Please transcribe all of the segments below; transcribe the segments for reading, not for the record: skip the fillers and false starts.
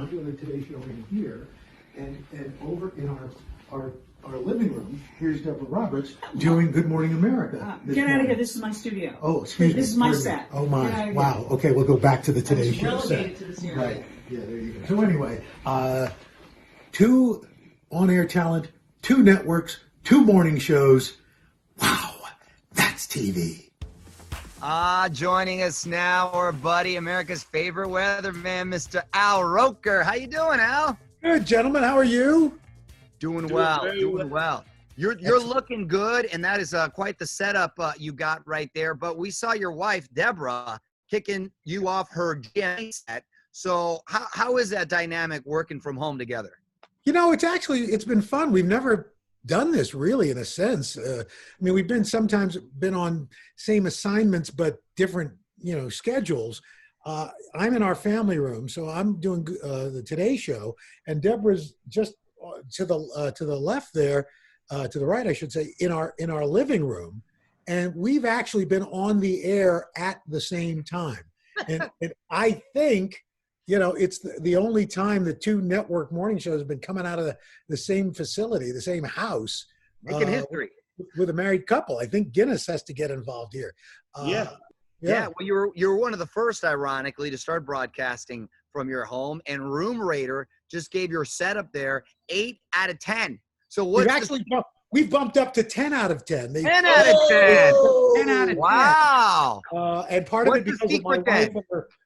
I'm doing the Today Show in here, and over in our living room, here's Deborah Roberts doing Good Morning America. Get out of here. This is my studio. Oh, excuse me. This is my set. Oh, my. Wow. Okay, we'll go back to the Today Show set. Relegated to this area. Right. Yeah, there you go. So anyway, 2 on-air talent, 2 networks, 2 morning shows. Wow, that's TV. Joining us now, our buddy, America's favorite weatherman, Mr. Al Roker. How you doing, Al? Good, gentlemen. How are you? Doing well. You're looking good, and that is quite the setup you got right there. But we saw your wife, Deborah, kicking you off her GMA set. So how is that dynamic working from home together? You know, it's been fun. We've never done this really, in a sense. I mean, we've sometimes been on same assignments, but different, schedules. I'm in our family room, so I'm doing the Today Show, and Deborah's just to the left there, to the right, I should say, in our living room, and we've actually been on the air at the same time. And I think, it's the only time the 2 network morning shows have been coming out of the same facility, the same house. Making history. With a married couple. I think Guinness has to get involved here. Yeah. Well, you were one of the first, ironically, to start broadcasting from your home, and Room Raider just gave your setup there 8 out of 10. So we've bumped up to 10 out of 10. 10 out of 10. 10 out of 10. Wow. And part of it because of my wife and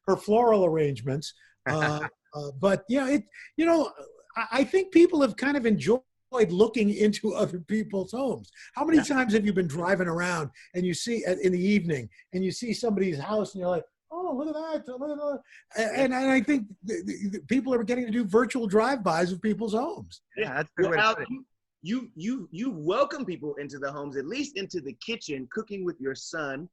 her floral arrangements. But I think people have kind of enjoyed looking into other people's homes. How many times have you been driving around and you see in the evening and you see somebody's house and you're like, oh, look at that, look at that. And I think the people are getting to do virtual drive-bys of people's homes. Yeah, that's a good way to put it. You welcome people into the homes, at least into the kitchen, cooking with your son.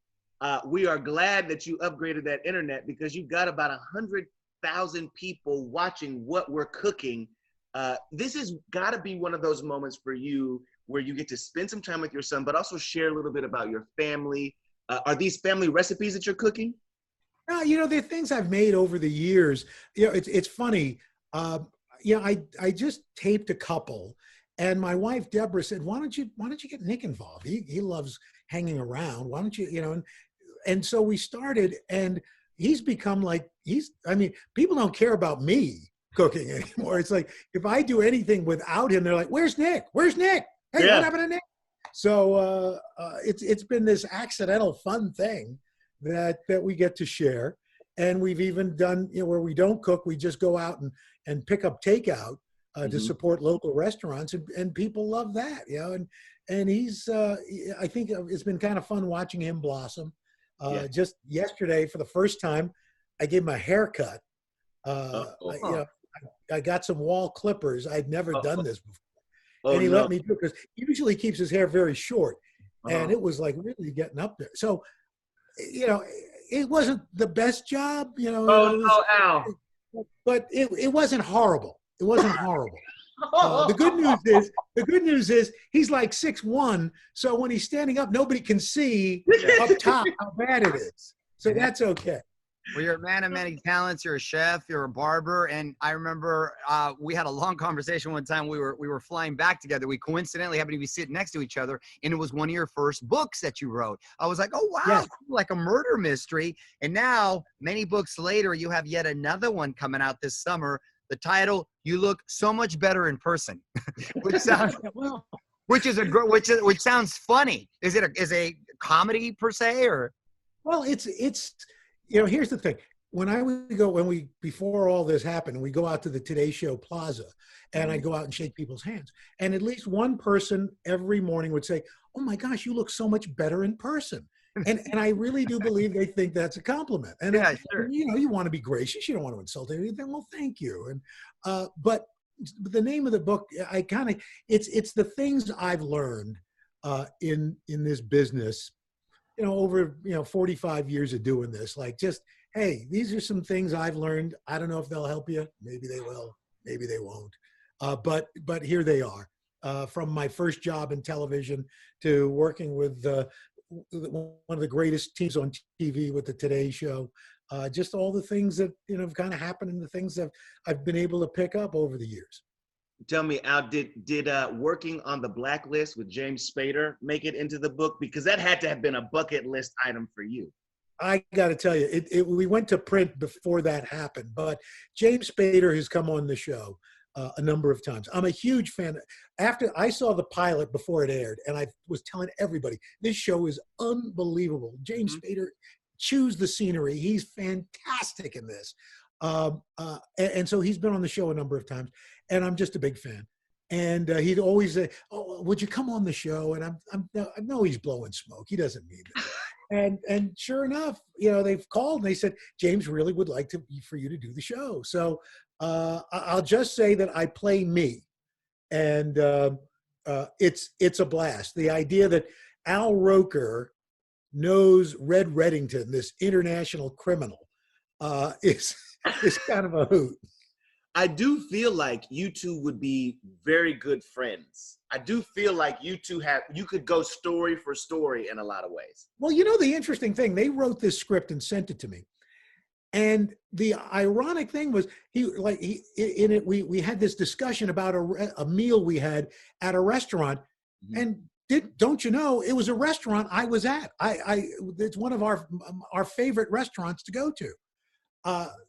We are glad that you upgraded that internet, because you've got about 100,000 people watching what we're cooking. This has got to be one of those moments for you where you get to spend some time with your son, but also share a little bit about your family. Are these family recipes that you're cooking? No, they're things I've made over the years. It's funny. I just taped a couple, and my wife Deborah said, "Why don't you get Nick involved? He loves hanging around. Why don't you, And so we started, and he's become people don't care about me cooking anymore. It's like, if I do anything without him, they're like, "Where's Nick? Where's Nick? Hey, what happened to Nick?" So it's been this accidental fun thing that we get to share. And we've even done, where we don't cook, we just go out and pick up takeout to support local restaurants, and people love that, and he's, I think it's been kind of fun watching him blossom. Just yesterday, for the first time, I gave him a haircut. I got some wall clippers. I'd never done this before. And he let me do it, because he usually keeps his hair very short. And it was like really getting up there. So, it wasn't the best job, Al. But it wasn't horrible. It wasn't horrible. The good news is he's like 6'1", so when he's standing up, nobody can see up top how bad it is. So that's okay. Well, you're a man of many talents. You're a chef. You're a barber. And I remember we had a long conversation one time. We were flying back together. We coincidentally happened to be sitting next to each other, and it was one of your first books that you wrote. I was like, oh, wow, yes. Like a murder mystery. And now, many books later, you have yet another one coming out this summer. The title, "You Look So Much Better in Person," which sounds which sounds funny. Is it a comedy per se, or? Well, it's here's the thing. Before all this happened, we go out to the Today Show Plaza, and I go out and shake people's hands, and at least one person every morning would say, "Oh my gosh, you look so much better in person." And I really do believe they think that's a compliment. And yeah, sure. You want to be gracious. You don't want to insult anything. Well, thank you. And but the name of the book, it's the things I've learned in this business, over 45 years of doing this. Like, just, hey, these are some things I've learned. I don't know if they'll help you. Maybe they will. Maybe they won't. But here they are. From my first job in television to working with one of the greatest teams on TV with the Today Show, just all the things that, you know, have kind of happened and the things that I've been able to pick up over the years. Tell me, Al, did working on the Blacklist with James Spader make it into the book? Because that had to have been a bucket list item for you. I got to tell you, we went to print before that happened, but James Spader has come on the show a number of times. I'm a huge fan. After I saw the pilot before it aired, and I was telling everybody, this show is unbelievable. James Spader chews the scenery. He's fantastic in this. And so he's been on the show a number of times, and I'm just a big fan. And he'd always say, "Oh, would you come on the show?" And I know he's blowing smoke. He doesn't mean that. And sure enough, you know, they've called and they said, James really would like for you to do the show. So I'll just say that I play me, and it's a blast. The idea that Al Roker knows Red Reddington, this international criminal, is kind of a hoot. I do feel like you two would be very good friends. I do feel like you could go story for story in a lot of ways. Well, you know, the interesting thing, they wrote this script and sent it to me. And the ironic thing was we had this discussion about a meal we had at a restaurant. And don't you know, it was a restaurant I was at. It's one of our favorite restaurants to go to.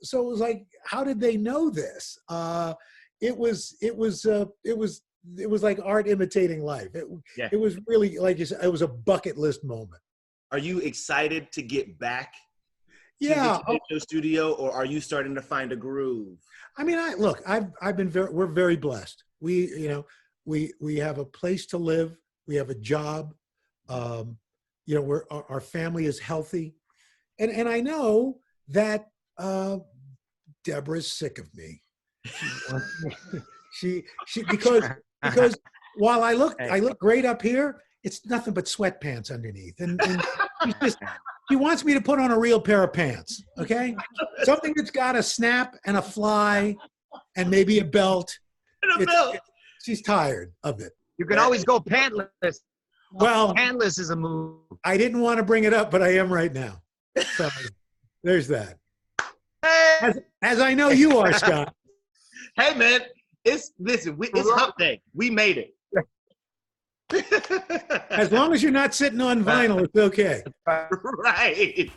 So it was like, how did they know this? It was like art imitating life. It was really, like you said, it was a bucket list moment. Are you excited to get back to the video studio, or are you starting to find a groove? I mean, we're very blessed. We have a place to live. We have a job. You know, our family is healthy. And I know that Deborah's sick of me. She because while I look great up here, it's nothing but sweatpants underneath, and she wants me to put on a real pair of pants. Okay, something that's got a snap and a fly, and maybe a belt. She's tired of it. You can always go pantless. Well, pantless is a move. I didn't want to bring it up, but I am right now. So there's that. As I know you are, Scott. Hey, man, it's hump day. We made it. As long as you're not sitting on vinyl, it's okay. Right.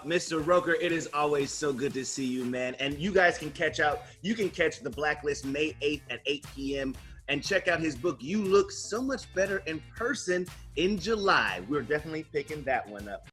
Mr. Roker, it is always so good to see you, man. And you guys can catch The Blacklist May 8th at 8 p.m. and check out his book, You Look So Much Better in Person, in July. We're definitely picking that one up.